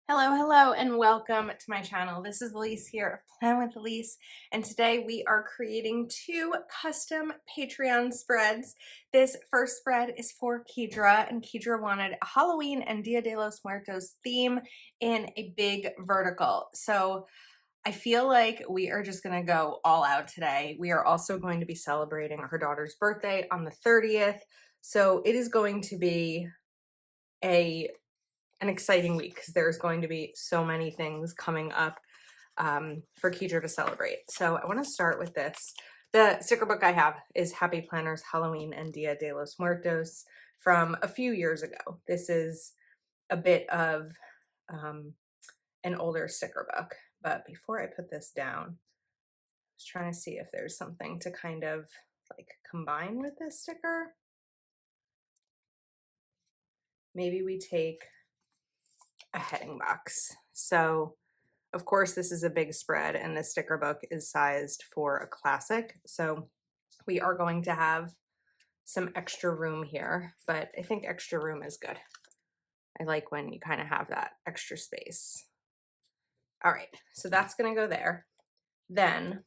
Hello, and welcome to my channel. This is Elise here of Plan with Elise, and today we are creating two custom Patreon spreads. This first spread is for Keidra, and Keidra wanted a Halloween and Dia de los Muertos theme in a big vertical. So I feel like we are just gonna go all out today. We are also going to be celebrating her daughter's birthday on the 30th. So it is going to be an exciting week because there's going to be so many things coming up for Keidra to celebrate. So I want to start with this. The sticker book I have is Happy Planners Halloween and Dia de los Muertos from a few years ago. This is a bit of an older sticker book, but before I put this down, I was trying to see if there's something to kind of like combine with this sticker. Maybe we take a heading box. So of course this is a big spread and this sticker book is sized for a classic. So we are going to have some extra room here, but I think extra room is good. I like when you kind of have that extra space. All right, so that's gonna go there. Then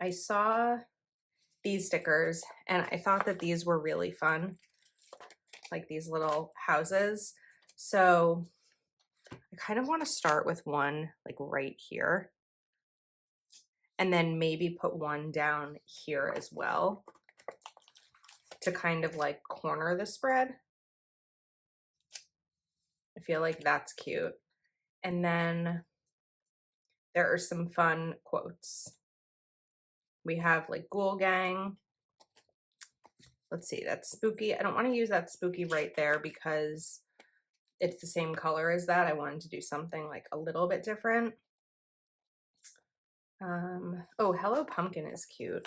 I saw these stickers and I thought that these were really fun, like these little houses. So I kind of want to start with one like right here and then maybe put one down here as well to kind of like corner the spread. I feel like that's cute. And then there are some fun quotes. We have like Ghoul Gang. Let's see, that's spooky. I don't want to use that spooky right there because it's the same color as that. I wanted to do something like a little bit different. Oh, Hello Pumpkin is cute.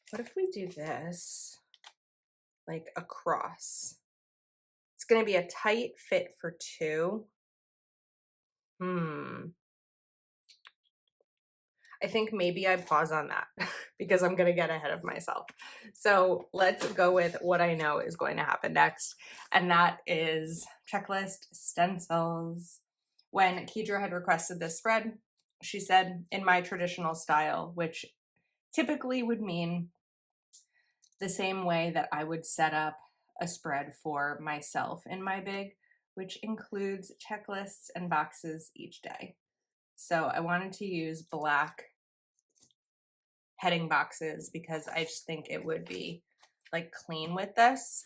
What if we do this like a cross? It's going to be a tight fit for two. I think maybe I pause on that because I'm going to get ahead of myself. So let's go with what I know is going to happen next. And that is checklist stencils. When Keidra had requested this spread, she said, in my traditional style, which typically would mean the same way that I would set up a spread for myself in my big, which includes checklists and boxes each day. So I wanted to use black heading boxes because I just think it would be like clean with this.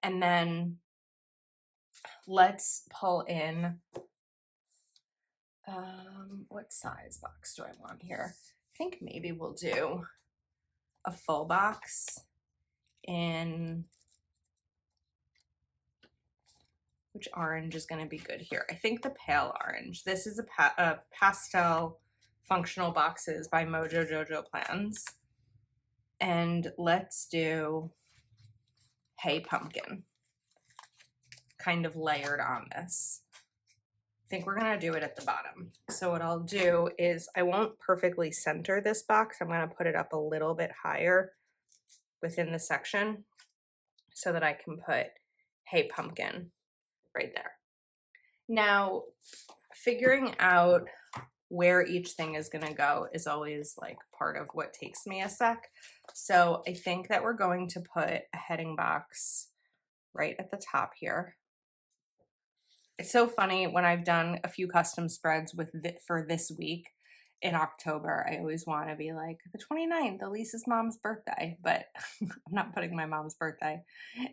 And then let's pull in, what size box do I want here? I think maybe we'll do a full box in, which orange is going to be good here? I think the pale orange. This is a pastel functional boxes by Mojo Jojo Plans. And let's do Hey Pumpkin, kind of layered on this. I think we're going to do it at the bottom. So what I'll do is I won't perfectly center this box. I'm going to put it up a little bit higher within the section so that I can put Hey Pumpkin right there. Now, figuring out where each thing is going to go is always like part of what takes me a sec. So I think that we're going to put a heading box right at the top here. It's so funny when I've done a few custom spreads for this week in October, I always want to be like the 29th, Elise's mom's birthday, but I'm not putting my mom's birthday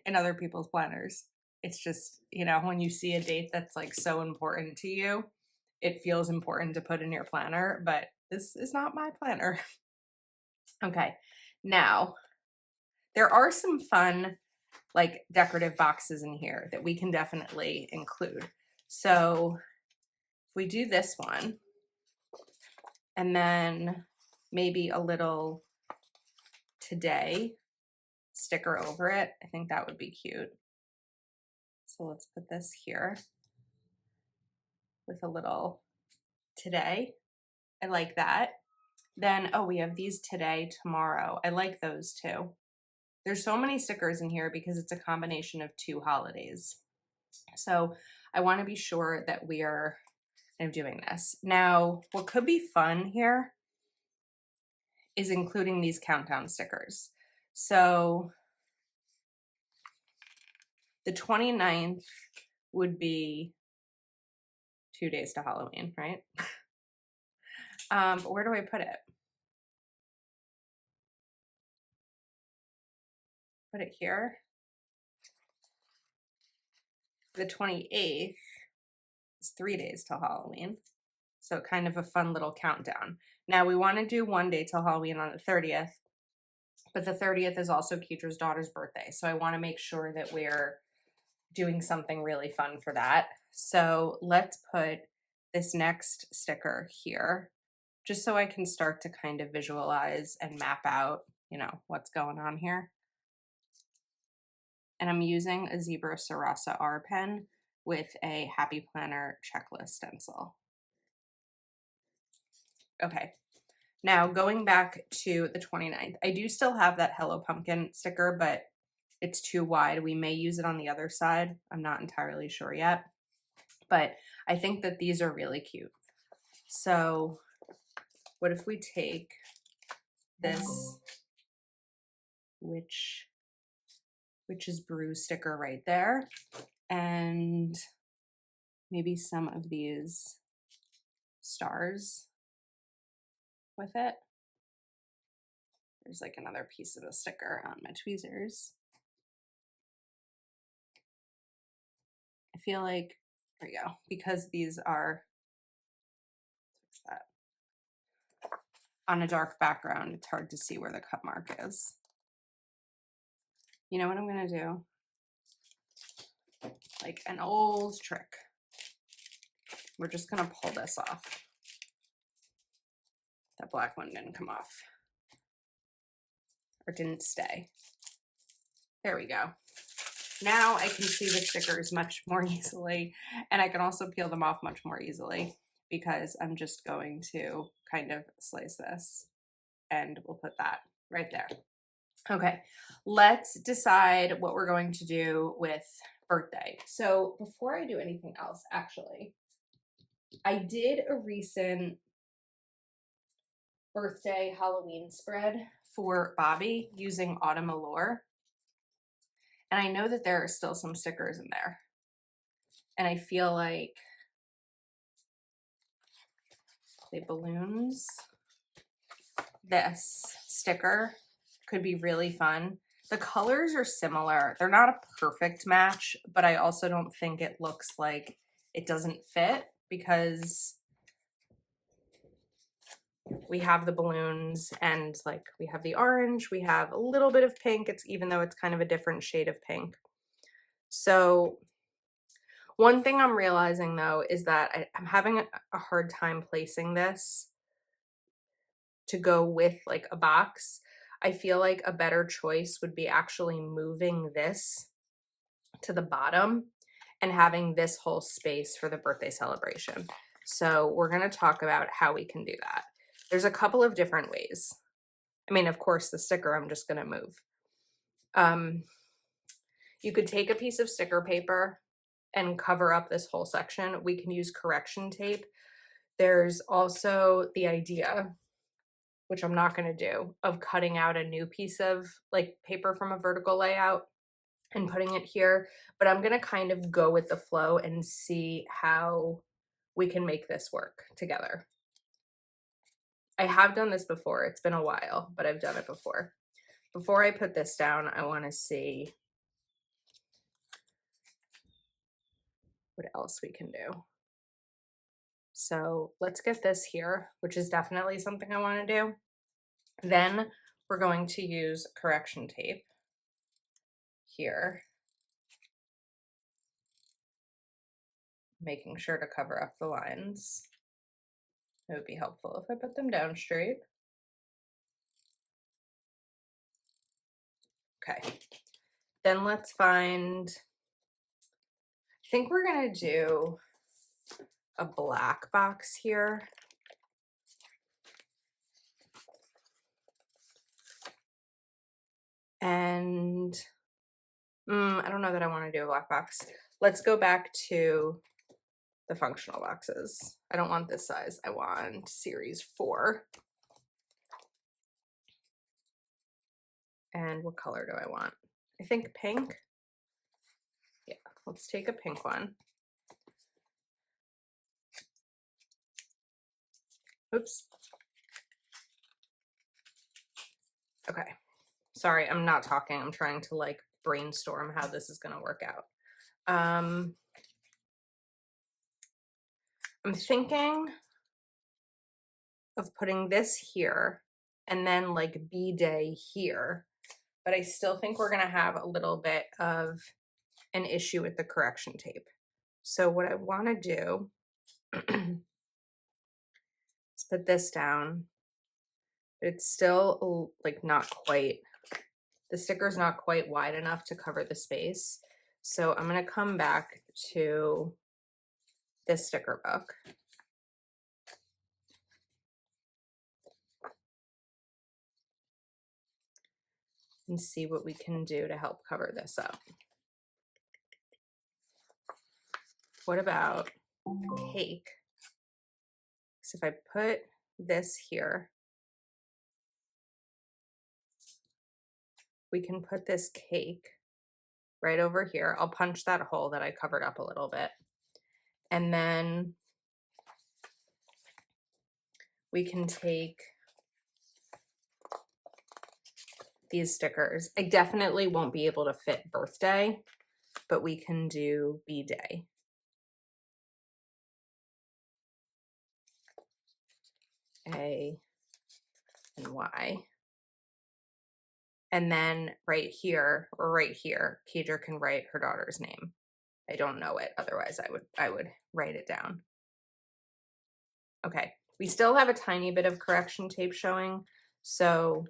in other people's planners. It's just, you know, when you see a date that's like so important to you, it feels important to put in your planner, but this is not my planner. Okay, now there are some fun like decorative boxes in here that we can definitely include. So if we do this one and then maybe a little today sticker over it, I think that would be cute. So let's put this here with a little today. I like that. Then, oh, we have these today, tomorrow. I like those too. There's so many stickers in here because it's a combination of two holidays. So I want to be sure that we are kind of doing this. Now, what could be fun here is including these countdown stickers. So the 29th would be 2 days to Halloween, right? But where do I put it? Put it here. The 28th is 3 days till Halloween. So kind of a fun little countdown. Now we want to do 1 day till Halloween on the 30th, but the 30th is also Keidra's daughter's birthday. So I want to make sure that we're doing something really fun for that. So let's put this next sticker here, just so I can start to kind of visualize and map out, what's going on here. And I'm using a Zebra Sarasa R pen with a Happy Planner checklist stencil. Okay, now going back to the 29th, I do still have that Hello Pumpkin sticker, but it's too wide. We may use it on the other side. I'm not entirely sure yet, but I think that these are really cute. So what if we take this Witch's Brew sticker right there, and maybe some of these stars with it. There's like another piece of the sticker on my tweezers. I feel like, there you go, because these are, what's that? On a dark background, it's hard to see where the cut mark is. You know what I'm gonna do? Like an old trick. We're just gonna pull this off. That black one didn't come off. Or didn't stay. There we go. Now I can see the stickers much more easily, and I can also peel them off much more easily because I'm just going to kind of slice this, and we'll put that right there. Okay, let's decide what we're going to do with birthday. So before I do anything else, actually, I did a recent birthday Halloween spread for Bobby using Autumn Allure. And I know that there are still some stickers in there. And I feel like the balloons, this sticker could be really fun. The colors are similar. They're not a perfect match, but I also don't think it looks like it doesn't fit because we have the balloons and like we have the orange, we have a little bit of pink. Even though it's kind of a different shade of pink. So one thing I'm realizing though is that I'm having a hard time placing this to go with like a box. I feel like a better choice would be actually moving this to the bottom and having this whole space for the birthday celebration. So we're going to talk about how we can do that. There's a couple of different ways. I mean, of course, the sticker I'm just going to move. You could take a piece of sticker paper and cover up this whole section. We can use correction tape. There's also the idea, which I'm not going to do, of cutting out a new piece of like paper from a vertical layout and putting it here. But I'm going to kind of go with the flow and see how we can make this work together. I have done this before. It's been a while, but I've done it before. Before I put this down, I want to see what else we can do. So let's get this here, which is definitely something I want to do. Then we're going to use correction tape here, making sure to cover up the lines. It would be helpful if I put them down straight. Okay, then let's find, I think we're gonna do a black box here. And I don't know that I want to do a black box. let's go back to the functional boxes. I don't want this size. I want series 4. And what color do I want? I think pink. Yeah, let's take a pink one. Oops. Okay. Sorry, I'm not talking. I'm trying to like brainstorm how this is going to work out. I'm thinking of putting this here and then like B-Day here, but I still think we're going to have a little bit of an issue with the correction tape. So what I want to do is put this down. It's still like not quite, the sticker's not quite wide enough to cover the space. So I'm going to come back to this sticker book. And see what we can do to help cover this up. What about cake? So if I put this here, we can put this cake right over here. I'll punch that hole that I covered up a little bit. And then we can take these stickers. I definitely won't be able to fit birthday, but we can do B-Day. A and Y. And then right here, or right here, Keidra can write her daughter's name. I don't know it, otherwise I would write it down. Okay, we still have a tiny bit of correction tape showing, so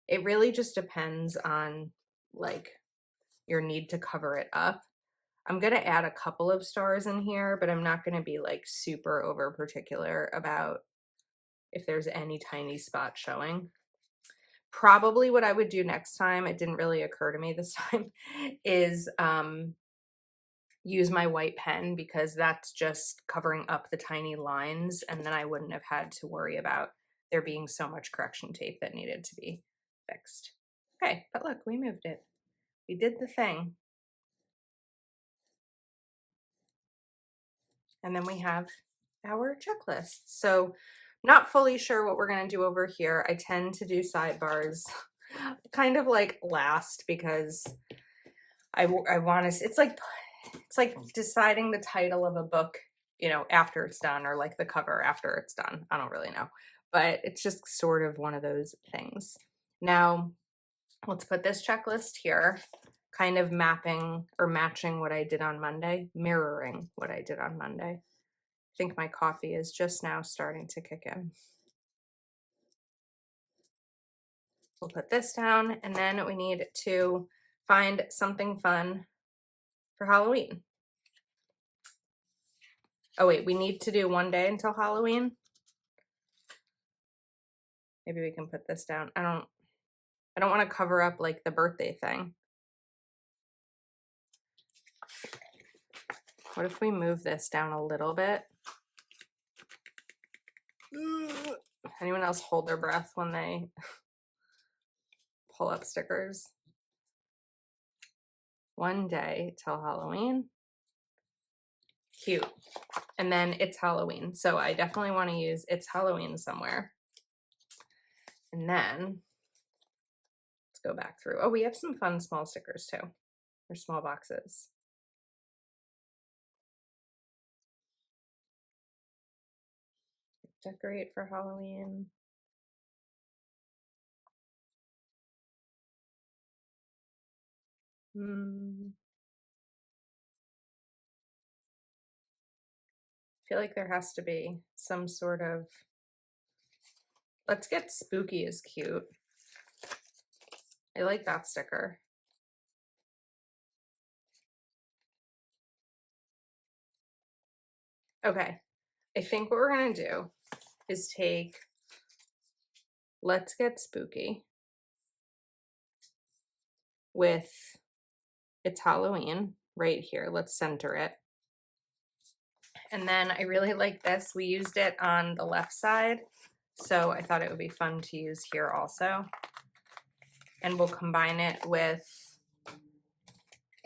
it really just depends on like your need to cover it up. I'm gonna add a couple of stars in here, but I'm not gonna be like super over particular about if there's any tiny spot showing. Probably what I would do next time, it didn't really occur to me this time, is use my white pen, because that's just covering up the tiny lines, and then I wouldn't have had to worry about there being so much correction tape that needed to be fixed. Okay, but look, we moved it. We did the thing. And then we have our checklist. So not fully sure what we're going to do over here. I tend to do sidebars kind of like last, because I want to, it's like deciding the title of a book, you know, after it's done, or like the cover after it's done. I don't really know, but it's just sort of one of those things. Now, let's put this checklist here, kind of mapping or matching what I did on Monday, mirroring what I did on Monday. I think my coffee is just now starting to kick in. We'll put this down, and then we need to find something fun for Halloween. Oh wait, we need to do one day until Halloween. Maybe we can put this down. I don't want to cover up like the birthday thing. What if we move this down a little bit? Anyone else hold their breath when they pull up stickers? One day till Halloween. Cute. And then it's Halloween. So I definitely want to use it's Halloween somewhere. And then let's go back through. Oh, we have some fun small stickers too, or small boxes. Decorate for Halloween. I feel like there has to be some sort of, let's get spooky is cute. I like that sticker. Okay, I think what we're gonna do is take Let's Get Spooky with It's Halloween right here. Let's center it. And then I really like this. We used it on the left side, so I thought it would be fun to use here also. And we'll combine it with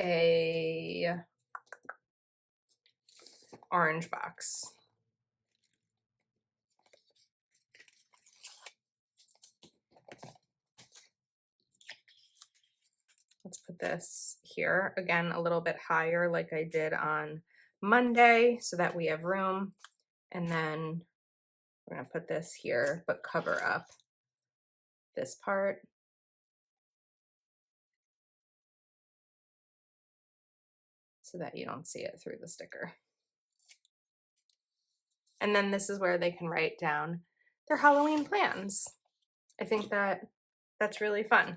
a orange box. Let's put this here, again, a little bit higher like I did on Monday so that we have room. And then we're gonna put this here, but cover up this part. So that you don't see it through the sticker. And then this is where they can write down their Halloween plans. I think that's really fun.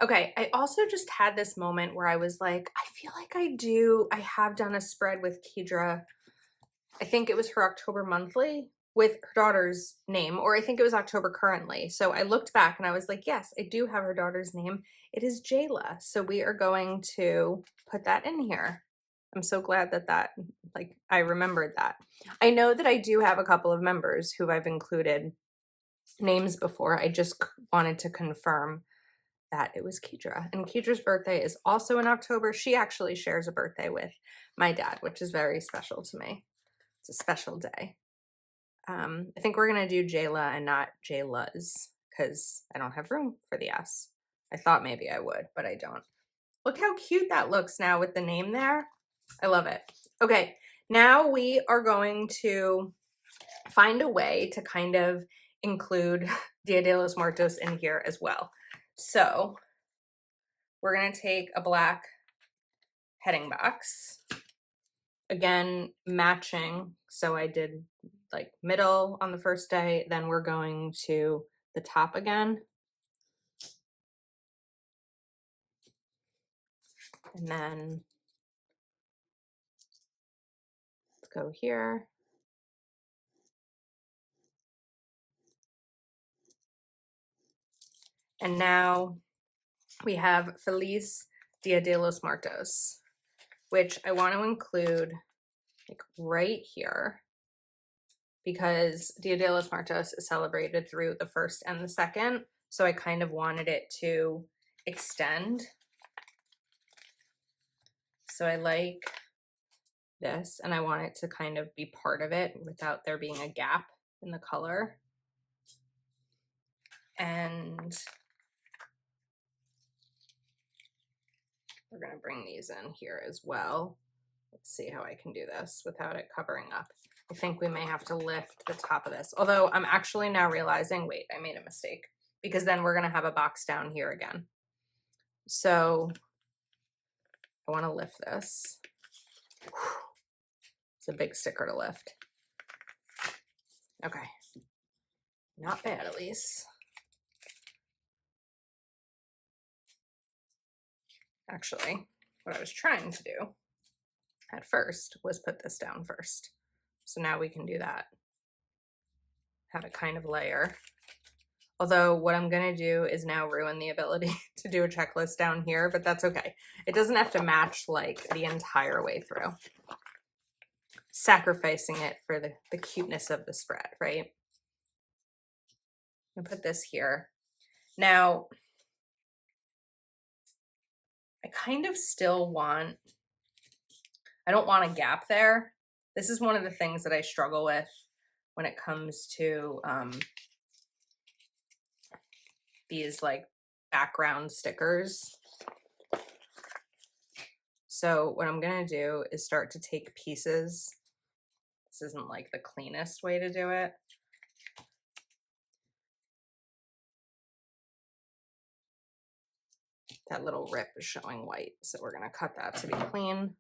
Okay, I also just had this moment where I was like, I feel like I have done a spread with Keidra. I think it was her October monthly with her daughter's name, or I think it was October currently. So I looked back and I was like, yes, I do have her daughter's name. It is Jayla. So we are going to put that in here. I'm so glad that like, I remembered that. I know that I do have a couple of members who I've included names before. I just wanted to confirm that it was Keidra. And Keidra's birthday is also in October. She actually shares a birthday with my dad, which is very special to me. It's a special day. I think we're gonna do Jayla and not Jayla's because I don't have room for the S. I thought maybe I would, but I don't. Look how cute that looks now with the name there. I love it. Okay, now we are going to find a way to kind of include Dia de los Muertos in here as well. So we're gonna take a black heading box, again, matching. So I did like middle on the first day, then we're going to the top again. And then let's go here. And now we have Feliz Dia de los Muertos, which I want to include like right here because Dia de los Muertos is celebrated through the 1st and the 2nd. So I kind of wanted it to extend. So I like this and I want it to kind of be part of it without there being a gap in the color. And we're gonna bring these in here as well. Let's see how I can do this without it covering up. I think we may have to lift the top of this, although I'm actually now realizing, wait, I made a mistake because then we're gonna have a box down here again. So I wanna lift this. It's a big sticker to lift. Okay, not bad at least. Actually, what I was trying to do at first was put this down first. So now we can do that. Have it kind of layer. Although what I'm gonna do is now ruin the ability to do a checklist down here, but that's okay. It doesn't have to match like the entire way through. Sacrificing it for the cuteness of the spread, right? I'm gonna put this here. Now, I kind of still want, I don't want a gap there. This is one of the things that I struggle with when it comes to these like background stickers. So what I'm gonna do is start to take pieces. This isn't like the cleanest way to do it. That little rip is showing white, so we're gonna cut that to be clean.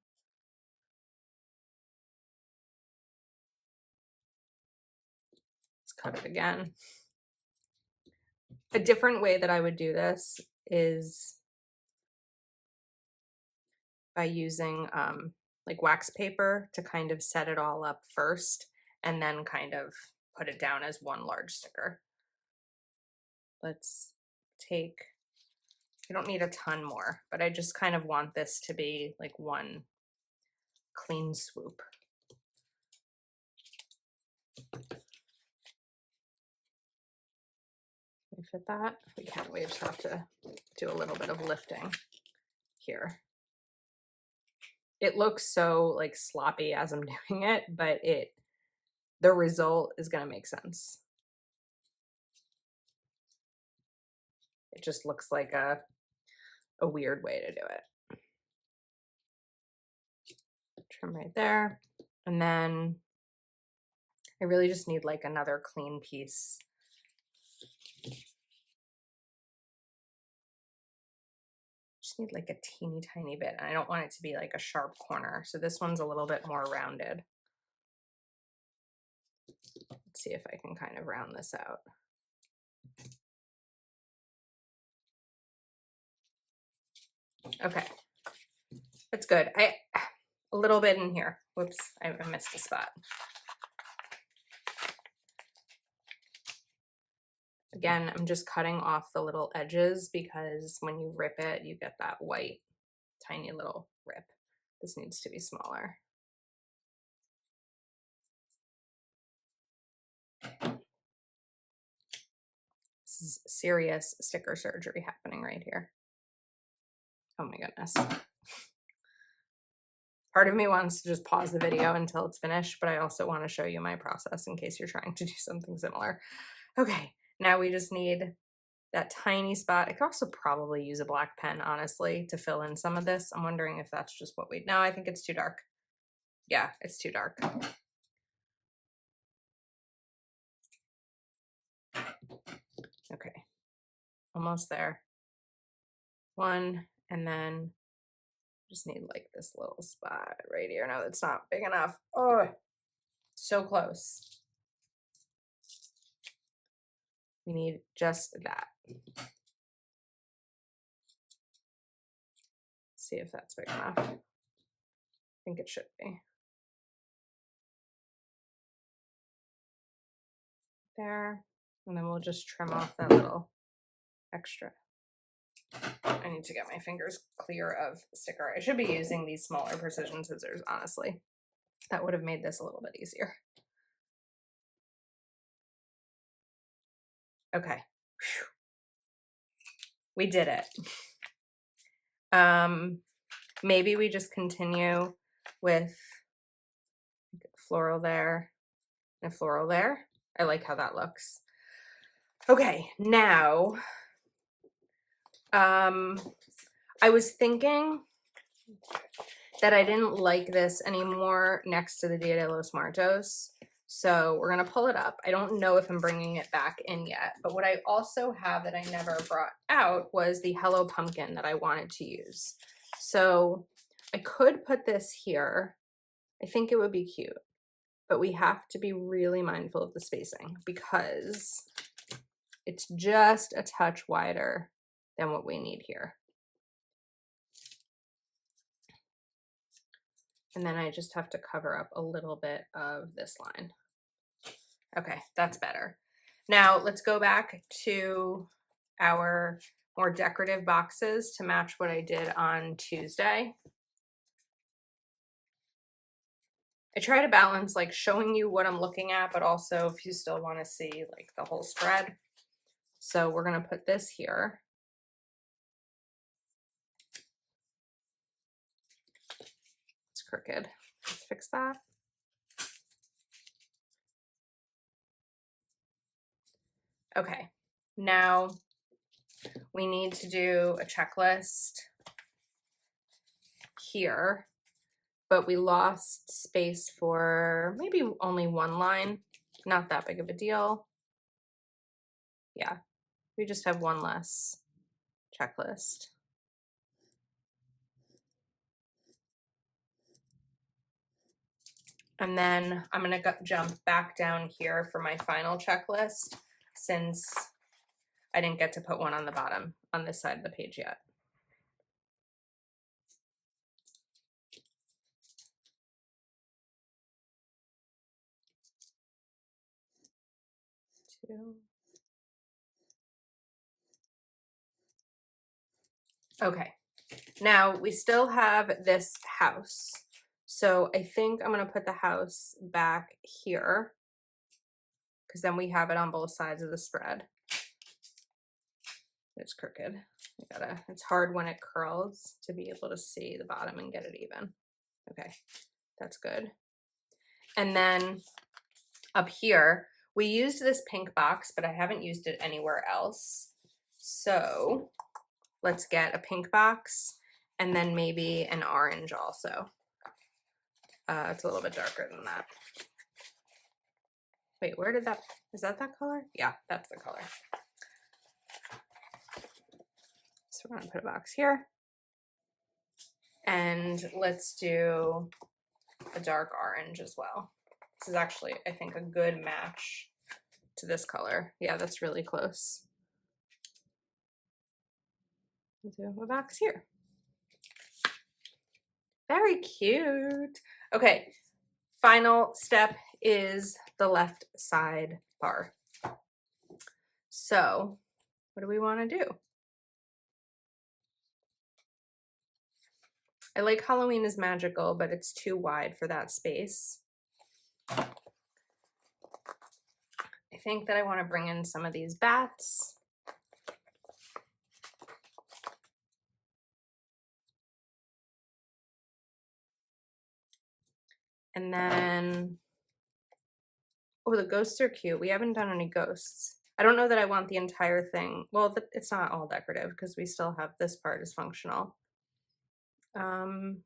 Let's cut it again. A different way that I would do this is by using like wax paper to kind of set it all up first and then kind of put it down as one large sticker. Let's take I don't need a ton more, but I just kind of want this to be like one clean swoop. Can we fit that? We can't. We just have to do a little bit of lifting here. It looks so like sloppy as I'm doing it, but the result is going to make sense. It just looks like a weird way to do it. Trim right there. And then I really just need like another clean piece. Just need like a teeny tiny bit. And I don't want it to be like a sharp corner. So this one's a little bit more rounded. Let's see if I can kind of round this out. Okay, that's good. A little bit in here. Whoops, I missed a spot. Again, I'm just cutting off the little edges because when you rip it, you get that white, tiny little rip. This needs to be smaller. This is serious sticker surgery happening right here. Oh my goodness. Part of me wants to just pause the video until it's finished, but I also want to show you my process in case you're trying to do something similar. Okay, now we just need that tiny spot. I could also probably use a black pen, honestly, to fill in some of this. I'm wondering if that's just what no, I think it's too dark. Yeah, it's too dark. Okay, almost there. One, and then just need like this little spot right here. No, that's not big enough. Oh, so close. We need just that. See if that's big enough. I think it should be. There. And then we'll just trim off that little extra. I need to get my fingers clear of sticker. I should be using these smaller precision scissors, honestly. That would have made this a little bit easier. Okay. Whew. We did it. Maybe we just continue with floral there and floral there. I like how that looks. Okay, now, I was thinking that I didn't like this anymore next to the Dia de los Muertos. So we're going to pull it up. I don't know if I'm bringing it back in yet, but what I also have that I never brought out was the Hello Pumpkin that I wanted to use. So I could put this here. I think it would be cute, but we have to be really mindful of the spacing because it's just a touch wider than what we need here. And then I just have to cover up a little bit of this line. Okay, that's better. Now let's go back to our more decorative boxes to match what I did on Tuesday. I try to balance like showing you what I'm looking at, but also if you still want to see like the whole spread. So we're going to put this here. It's crooked. Let's fix that. Okay, now we need to do a checklist here, but we lost space for maybe only one line. Not that big of a deal. Yeah, we just have one less checklist. And then I'm going to jump back down here for my final checklist since I didn't get to put one on the bottom on this side of the page yet. Two. Okay, now we still have this house. So I think I'm gonna put the house back here because then we have it on both sides of the spread. It's crooked. It's hard when it curls to be able to see the bottom and get it even. Okay, that's good. And then up here, we used this pink box, but I haven't used it anywhere else. So let's get a pink box and then maybe an orange also. It's a little bit darker than that. Wait, where did that, is that color? Yeah, that's the color. So we're gonna put a box here. And let's do a dark orange as well. This is actually, I think, a good match to this color. Yeah, that's really close. Do a box here. Very cute. Okay, final step is the left side bar. So what do we want to do? I like Halloween is Magical, but it's too wide for that space. I think that I want to bring in some of these bats. And then, oh, the ghosts are cute. We haven't done any ghosts. I don't know that I want the entire thing. Well, it's not all decorative because we still have this part is functional. The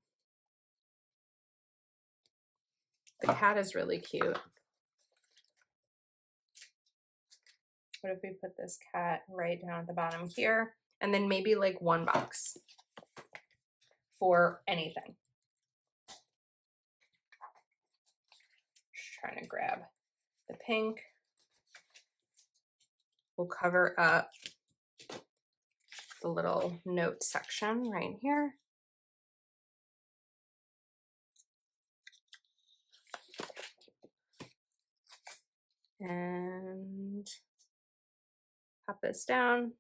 cat is really cute. What if we put this cat right down at the bottom here? And then maybe like one box for anything. Just trying to grab the pink. We'll cover up the little note section right here. And pop this down.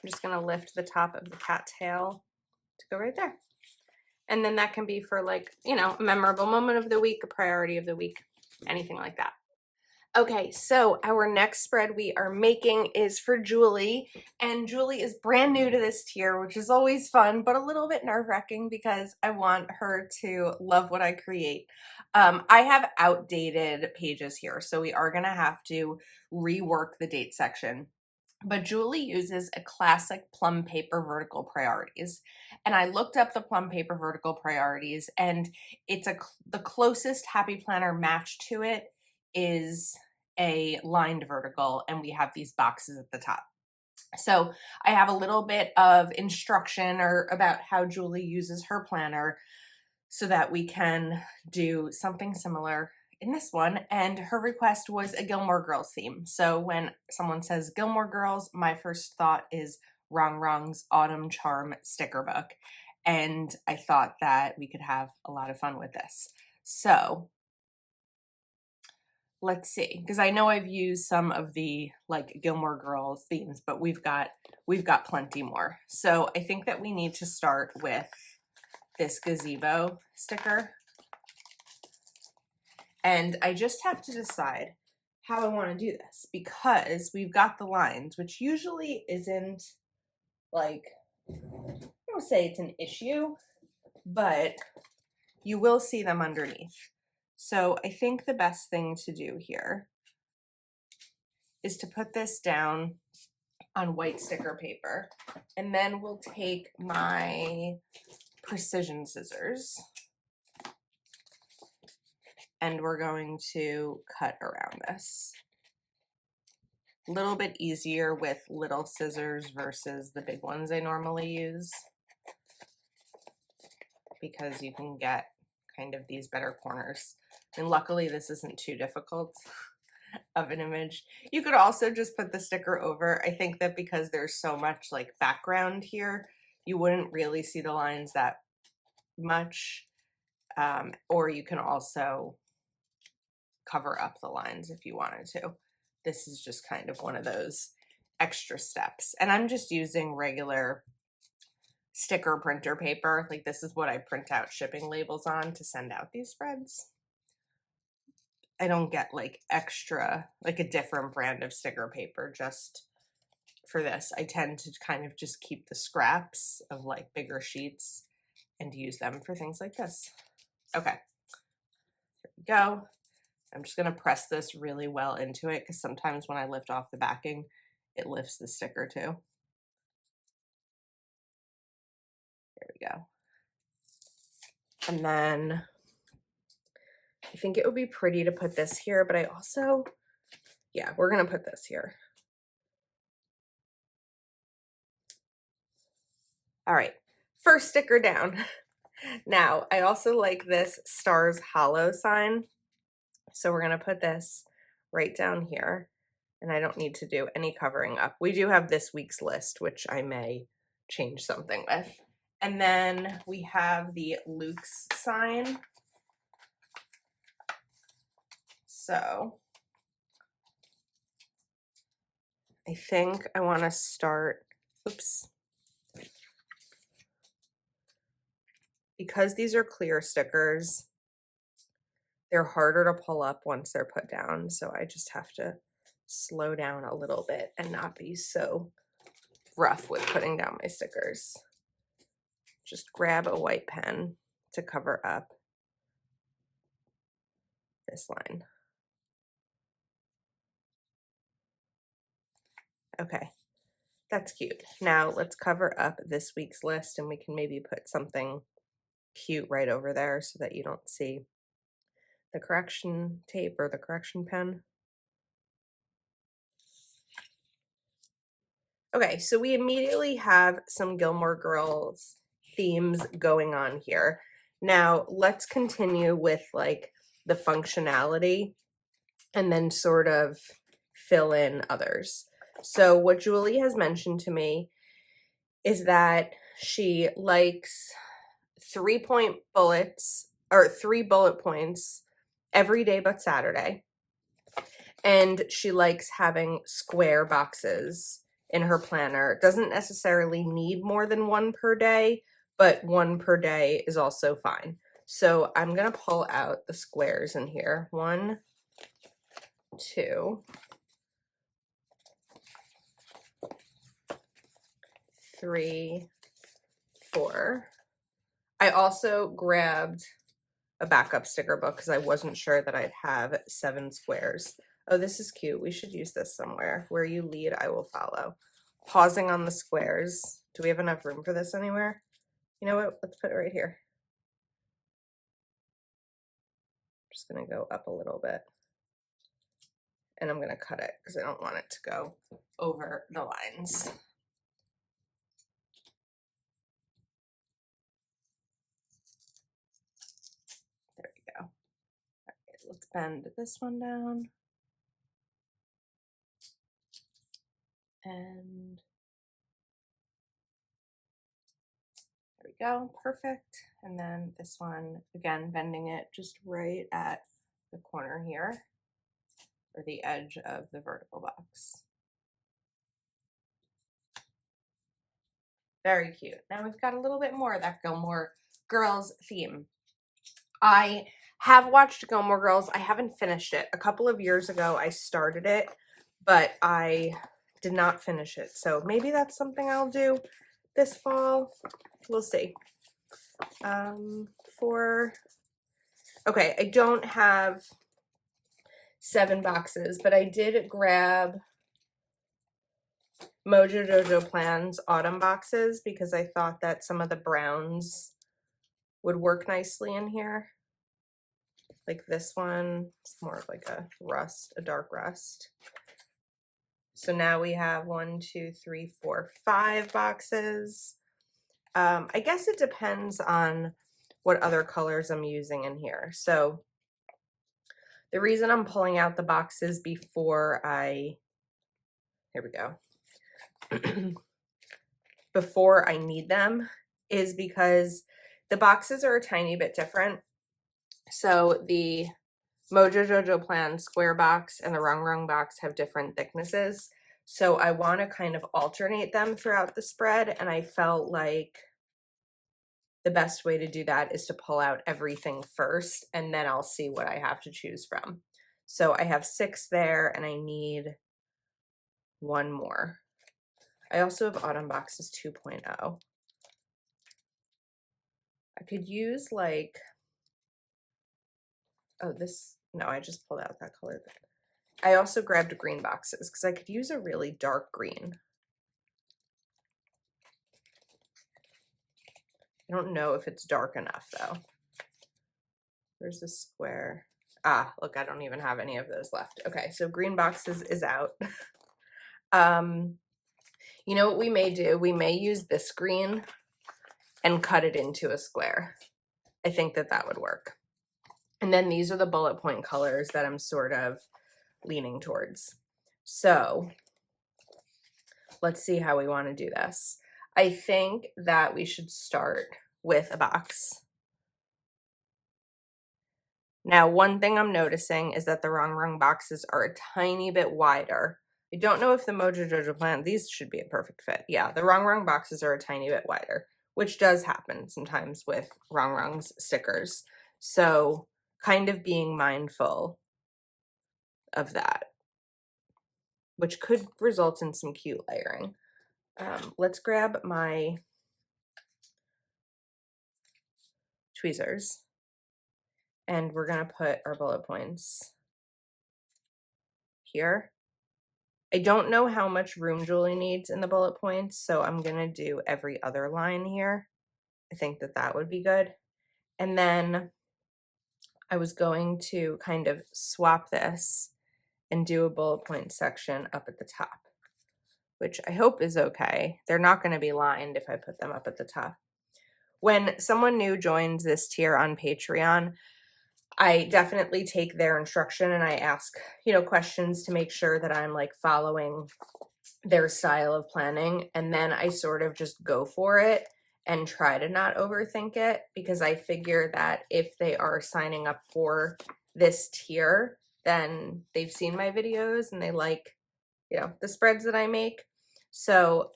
I'm just gonna lift the top of the cat tail to go right there. And then that can be for like, you know, a memorable moment of the week, a priority of the week, anything like that. Okay, so our next spread we are making is for Julie, and Julie is brand new to this tier, which is always fun, but a little bit nerve-wracking because I want her to love what I create. I have outdated pages here, so we are gonna have to rework the date section. But Julie uses a classic plum paper vertical priorities. And I looked up the plum paper vertical priorities, and it's the closest Happy Planner match to it is a lined vertical, and we have these boxes at the top. So I have a little bit of instruction or about how Julie uses her planner so that we can do something similar in this one. And her request was a Gilmore Girls theme. So when someone says Gilmore Girls, my first thought is Rong Rong's Autumn Charm sticker book. And I thought that we could have a lot of fun with this. So let's see, because I know I've used some of the like Gilmore Girls themes, but we've got plenty more. So I think that we need to start with this gazebo sticker. And I just have to decide how I want to do this because we've got the lines, which usually isn't like, I don't say it's an issue, but you will see them underneath. So I think the best thing to do here is to put this down on white sticker paper, and then we'll take my precision scissors and we're going to cut around this. A little bit easier with little scissors versus the big ones I normally use because you can get kind of these better corners. And luckily this isn't too difficult of an image. You could also just put the sticker over. I think that because there's so much like background here, you wouldn't really see the lines that much. Or you can also cover up the lines if you wanted to. This is just kind of one of those extra steps. And I'm just using regular sticker printer paper. Like this is what I print out shipping labels on to send out these spreads. I don't get like extra, like a different brand of sticker paper just for this. I tend to kind of just keep the scraps of like bigger sheets and use them for things like this. Okay, here we go. I'm just gonna press this really well into it because sometimes when I lift off the backing, it lifts the sticker too. There we go. And then I think it would be pretty to put this here, but I also, yeah, we're gonna put this here. All right, first sticker down. Now, I also like this Stars Hollow sign. So we're gonna put this right down here, and I don't need to do any covering up. We do have this week's list, which I may change something with. And then we have the Luke's sign. So I think I want to start, oops. Because these are clear stickers, they're harder to pull up once they're put down. So I just have to slow down a little bit and not be so rough with putting down my stickers. Just grab a white pen to cover up this line. Okay, that's cute. Now let's cover up this week's list and we can maybe put something cute right over there so that you don't see the correction tape or the correction pen. Okay, so we immediately have some Gilmore Girls themes going on here. Now let's continue with like the functionality and then sort of fill in others. So what Julie has mentioned to me is that she likes 3-point bullets or 3 bullet points every day but Saturday. And she likes having square boxes in her planner. Doesn't necessarily need more than 1 per day, but 1 per day is also fine. So I'm gonna pull out the squares in here. 1, 2, 3, 4. I also grabbed a backup sticker book because I wasn't sure that I'd have 7 squares. Oh, this is cute. We should use this somewhere. Where you lead, I will follow. Pausing on the squares. Do we have enough room for this anywhere? You know what? Let's put it right here. I'm just going to go up a little bit. And I'm going to cut it because I don't want it to go over the lines. There we go. Okay, let's bend this one down. And there we go, perfect. And then this one, again, bending it just right at the corner here, or the edge of the vertical box. Very cute. Now we've got a little bit more of that Gilmore Girls theme. I have watched Gilmore Girls. I haven't finished it. A couple of years ago, I started it, but I did not finish it. So maybe that's something I'll do this fall. We'll see. Okay, I don't have 7 boxes, but I did grab Mojo Jojo Plan's autumn boxes because I thought that some of the browns would work nicely in here. Like this one, it's more of like a rust, a dark rust. So now we have 1, 2, 3, 4, 5 boxes. I guess it depends on what other colors I'm using in here. So the reason I'm pulling out the boxes before here we go, before I need them is because the boxes are a tiny bit different. So the Mojo Jojo Plan square box and the Rung Rung box have different thicknesses. So I want to kind of alternate them throughout the spread. And I felt like the best way to do that is to pull out everything first, and then I'll see what I have to choose from. So I have 6 there, and I need 1 more. I also have Autumn Boxes 2.0. I could use like, oh, this, no, I just pulled out that color. I also grabbed green boxes because I could use a really dark green. I don't know if it's dark enough though. Where's the square? Ah, look, I don't even have any of those left. Okay, so green boxes is out. You know what we may do? We may use this green and cut it into a square. I think that that would work. And then these are the bullet point colors that I'm sort of leaning towards. So let's see how we want to do this. I think that we should start with a box. Now, one thing I'm noticing is that the Wrong Wrong boxes are a tiny bit wider. I don't know if the Mojo Jojo plan, these should be a perfect fit. Yeah, the Wrong Wrong boxes are a tiny bit wider, which does happen sometimes with Wrong Wrong's stickers. So kind of being mindful of that, which could result in some cute layering. Let's grab my tweezers and we're gonna put our bullet points here. I don't know how much room Julie needs in the bullet points, so I'm gonna do every other line here. I think that that would be good. And then I was going to kind of swap this and do a bullet point section up at the top, which I hope is okay. They're not gonna be lined if I put them up at the top. When someone new joins this tier on Patreon, I definitely take their instruction and I ask, you know, questions to make sure that I'm like following their style of planning. And then I sort of just go for it and try to not overthink it, because I figure that if they are signing up for this tier, then they've seen my videos and they like, you know, the spreads that I make. So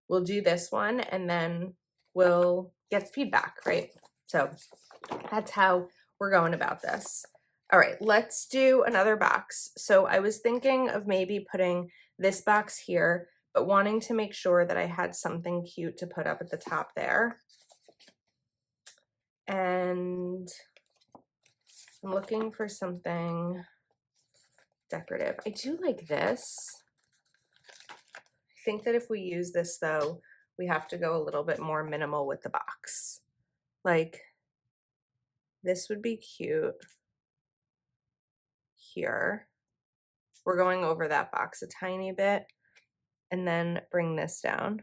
we'll do this one and then we'll get feedback, right? So that's how we're going about this. All right, let's do another box. So I was thinking of maybe putting this box here, but wanting to make sure that I had something cute to put up at the top there. And I'm looking for something decorative. I do like this. I think that if we use this though, we have to go a little bit more minimal with the box. Like this would be cute here. We're going over that box a tiny bit and then bring this down.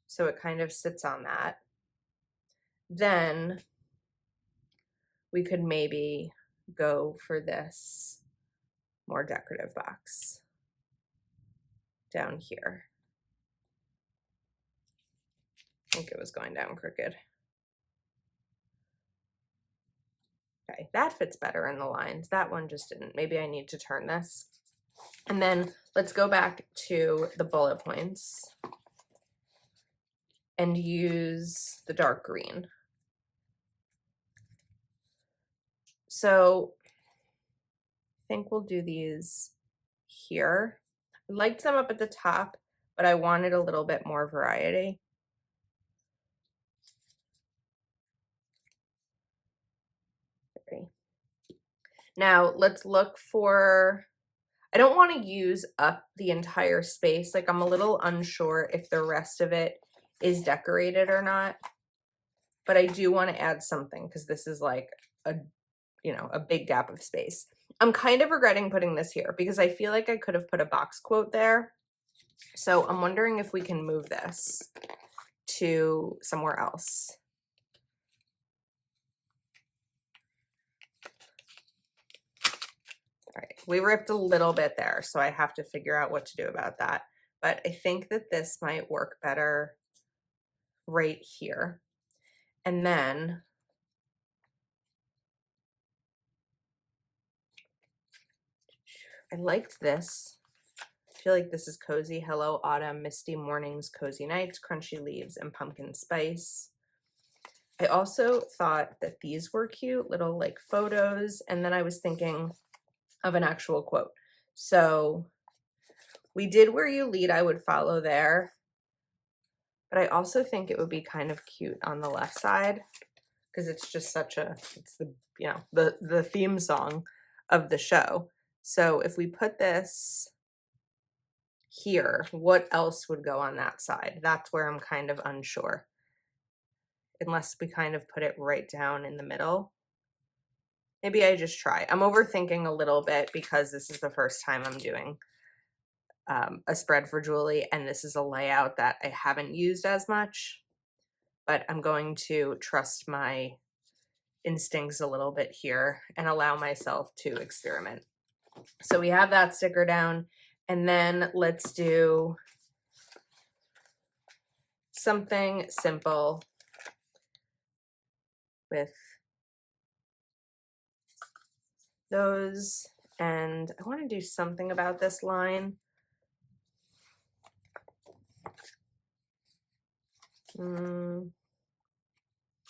So it kind of sits on that. Then we could maybe go for this more decorative box down here. I think it was going down crooked. Okay, that fits better in the lines. That one just didn't. Maybe I need to turn this. And then let's go back to the bullet points and use the dark green. So I think we'll do these here. I liked them up at the top, but I wanted a little bit more variety. Okay. Now let's look for, I don't want to use up the entire space. Like I'm a little unsure if the rest of it is decorated or not, but I do want to add something because this is like a, you know, a big gap of space. I'm kind of regretting putting this here because I feel like I could have put a box quote there. So I'm wondering if we can move this to somewhere else. All right, we ripped a little bit there, so I have to figure out what to do about that. But I think that this might work better right here. And then I liked this I feel like this is cozy. Hello, autumn, misty mornings, cozy nights, crunchy leaves, and pumpkin spice. I also thought that these were cute, little like photos. And then I was thinking of an actual quote. So we did Where You Lead, I Would Follow There. But I also think it would be kind of cute on the left side because it's just such a, it's the, you know, the theme song of the show. So if we put this here, what else would go on that side? That's where I'm kind of unsure. Unless we kind of put it right down in the middle. Maybe I just try. I'm overthinking a little bit because this is the first time I'm doing a spread for Julie, and this is a layout that I haven't used as much, but I'm going to trust my instincts a little bit here and allow myself to experiment. So we have that sticker down, and then let's do something simple with those, and I want to do something about this line.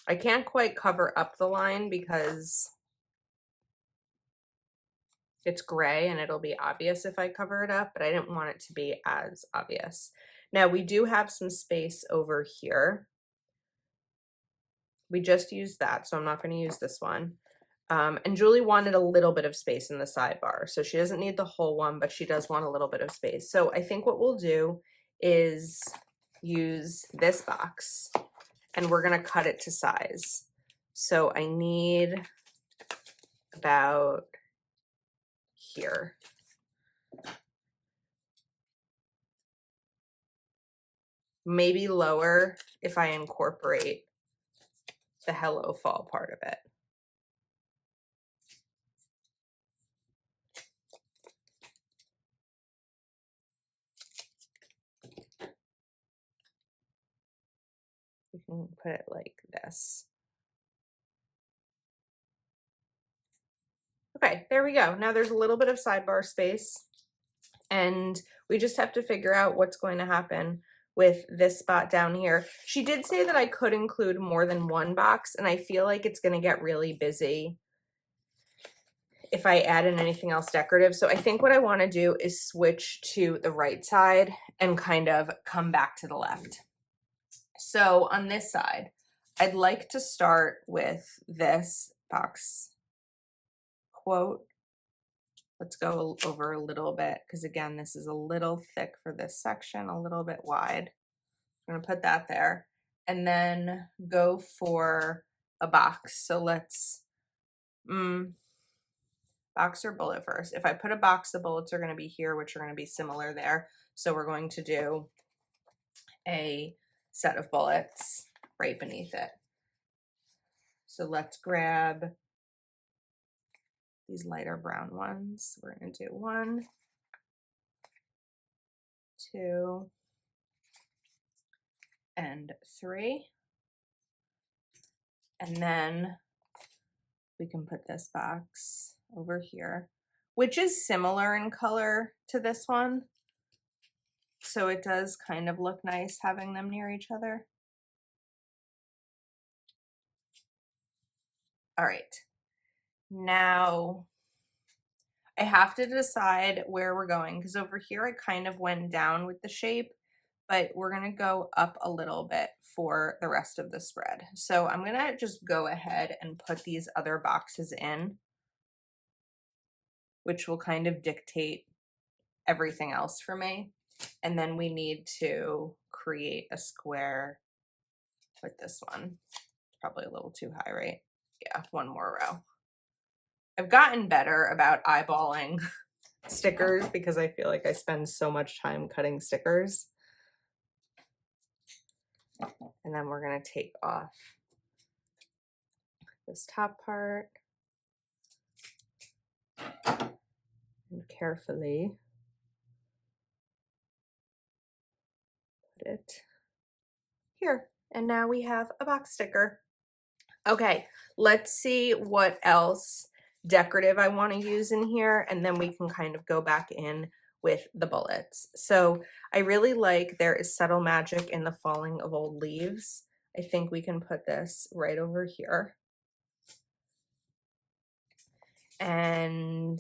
I can't quite cover up the line because it's gray and it'll be obvious if I cover it up, but I didn't want it to be as obvious. Now we do have some space over here. We just used that, so I'm not going to use this one. And Julie wanted a little bit of space in the sidebar, so she doesn't need the whole one, but she does want a little bit of space. So I think what we'll do is use this box and we're going to cut it to size. So I need about here. Maybe lower if I incorporate the Hello Fall part of it. We can put it like this. Okay, there we go. Now there's a little bit of sidebar space, and we just have to figure out what's going to happen with this spot down here. She did say that I could include more than one box, and I feel like it's going to get really busy if I add in anything else decorative. So I think what I want to do is switch to the right side and kind of come back to the left. So on this side, I'd like to start with this box quote. Let's go over a little bit because again, this is a little thick for this section, a little bit wide. I'm gonna put that there and then go for a box. So let's, box or bullet first. If I put a box, the bullets are gonna be here, which are gonna be similar there. So we're going to do a set of bullets right beneath it. So let's grab these lighter brown ones. We're going to do 1, 2, and 3. And then we can put this box over here, which is similar in color to this one. So it does kind of look nice having them near each other. All right. Now I have to decide where we're going because over here I kind of went down with the shape, but we're going to go up a little bit for the rest of the spread. So I'm going to just go ahead and put these other boxes in, which will kind of dictate everything else for me. And then we need to create a square with this one. Probably a little too high, right? Yeah, one more row. I've gotten better about eyeballing stickers because I feel like I spend so much time cutting stickers. And then we're going to take off this top part and carefully put it here. And now we have a box sticker. Okay, let's see what else decorative I want to use in here, and then we can kind of go back in with the bullets. So I really like There is Subtle Magic in the Falling of Old Leaves. I think we can put this right over here. And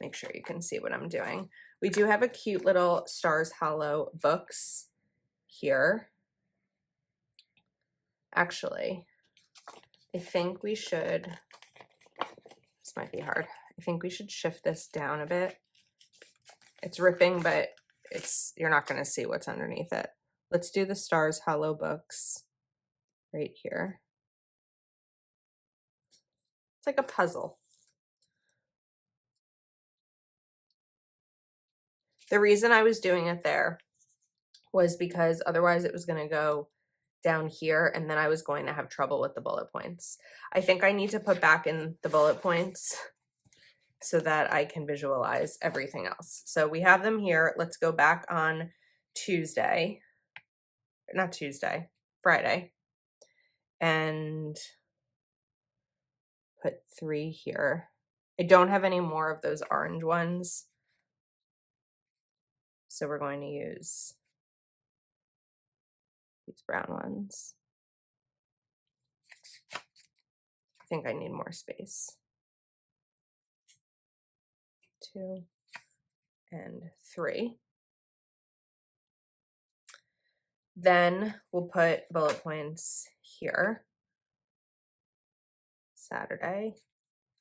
make sure you can see what I'm doing. We do have a cute little Stars Hollow books here. Actually, I think we should, this might be hard. I think we should shift this down a bit. It's ripping, but you're not going to see what's underneath it. Let's do the Stars Hollow books right here. It's like a puzzle. The reason I was doing it there was because otherwise it was going to go down here and then I was going to have trouble with the bullet points. I think I need to put back in the bullet points so that I can visualize everything else. So we have them here. Let's go back on Tuesday, not Tuesday, Friday, and put 3 here. I don't have any more of those orange ones, so we're going to use these brown ones. I think I need more space. 2 and 3. Then we'll put bullet points here. Saturday.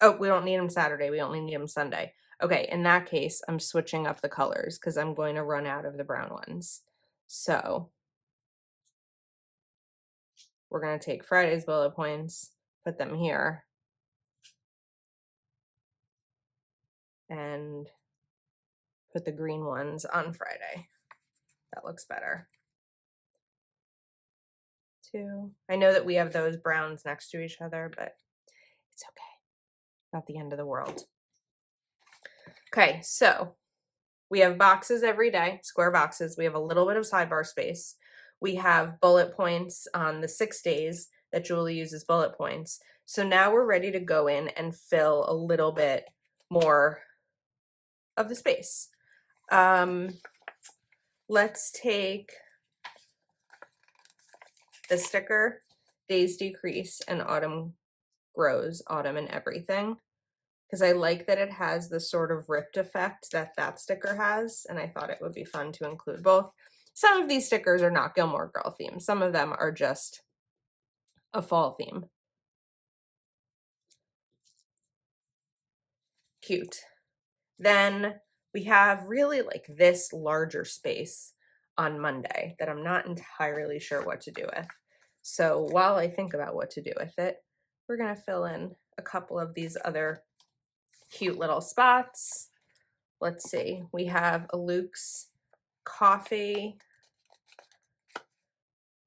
Oh, we don't need them Saturday. We only need them Sunday. Okay, in that case, I'm switching up the colors because I'm going to run out of the brown ones. So we're going to take Friday's bullet points, put them here, and put the green ones on Friday. That looks better. 2. I know that we have those browns next to each other, but it's okay. Not the end of the world. Okay, so we have boxes every day, square boxes. We have a little bit of sidebar space. We have bullet points on the 6 days that Julie uses bullet points. So now we're ready to go in and fill a little bit more of the space. Let's take the sticker, Days Decrease and Autumn Grows, Autumn and Everything, because I like that it has the sort of ripped effect that that sticker has, and I thought it would be fun to include both. Some of these stickers are not Gilmore Girl themed. Some of them are just a fall theme. Cute. Then we have really like this larger space on Monday that I'm not entirely sure what to do with. So while I think about what to do with it, we're going to fill in a couple of these other cute little spots. Let's see. We have a Luke's coffee.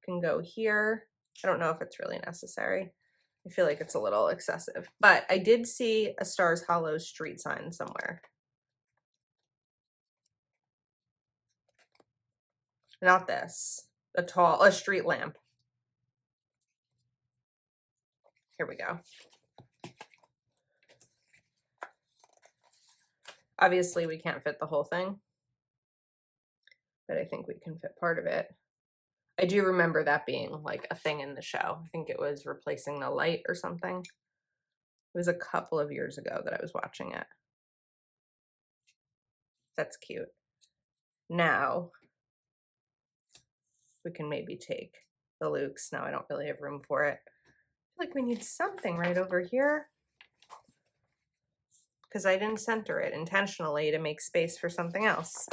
Can go here. I don't know if it's really necessary. I feel like it's a little excessive, but I did see a Stars Hollow street sign somewhere. Not this, a street lamp. Here we go. Obviously we can't fit the whole thing, but I think we can fit part of it. I do remember that being like a thing in the show. I think it was replacing the light or something. It was a couple of years ago that I was watching it. That's cute. Now we can maybe take the Luke's. Now I don't really have room for it. I feel like we need something right over here because I didn't center it intentionally to make space for something else.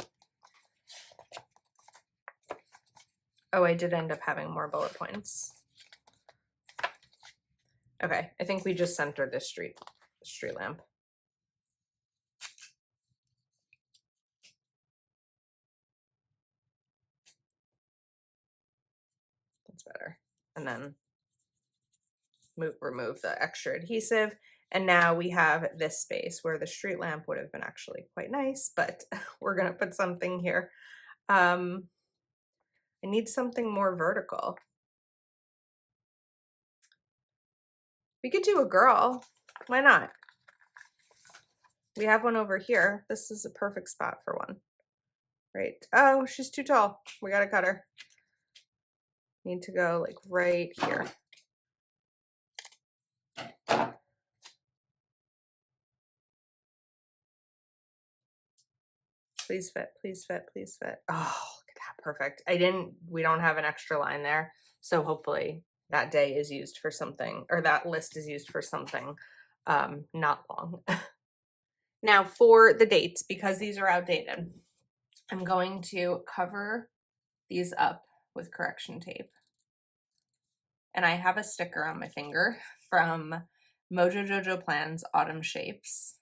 Oh, I did end up having more bullet points. Okay, I think we just centered this street lamp. That's better. And then remove the extra adhesive. And now we have this space where the street lamp would have been actually quite nice, but we're gonna put something here. I need something more vertical. We could do a girl. Why not? We have one over here. This is a perfect spot for one. Right. Oh, she's too tall. We gotta cut her. Need to go like right here. Please fit, please fit, please fit. Oh, look at that, perfect. We don't have an extra line there. So hopefully that day is used for something, or that list is used for something not long. Now for the dates, because these are outdated, I'm going to cover these up with correction tape. And I have a sticker on my finger from Mojo Jojo Plan's Autumn Shapes.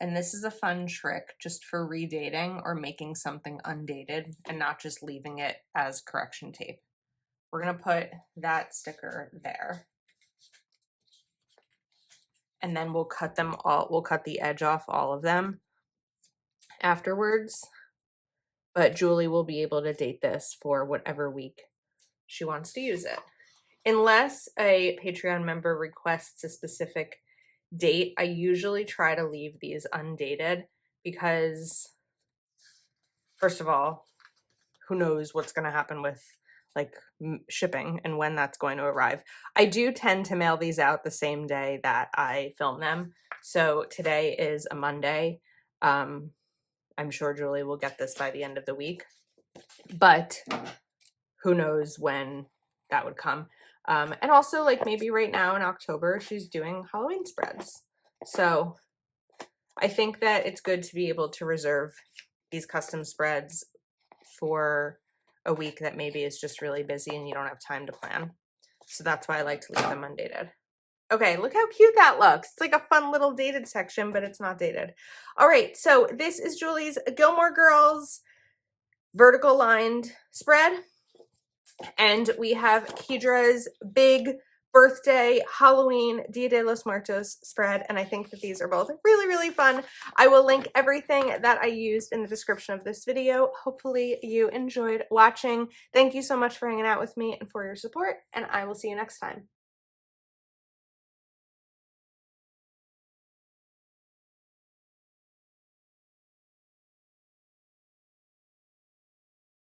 And this is a fun trick just for redating or making something undated and not just leaving it as correction tape. We're gonna put that sticker there. And then we'll cut them all, we'll cut the edge off all of them afterwards. But Julie will be able to date this for whatever week she wants to use it. Unless a Patreon member requests a specific date, I usually try to leave these undated because, first of all, who knows what's going to happen with like shipping and when that's going to arrive. I do tend to mail these out the same day that I film them. So today is a Monday. I'm sure Julie will get this by the end of the week, but who knows when that would come. And also, like, maybe right now in October, she's doing Halloween spreads. So I think that it's good to be able to reserve these custom spreads for a week that maybe is just really busy and you don't have time to plan. So that's why I like to leave them undated. Okay, look how cute that looks. It's like a fun little dated section, but it's not dated. All right, so this is Julie's Gilmore Girls vertical lined spread. And we have Keidra's big birthday Halloween Dia de los Muertos spread, and I think that these are both really, really fun. I will link everything that I used in the description of this video. Hopefully you enjoyed watching. Thank you so much for hanging out with me and for your support, and I will see you next time.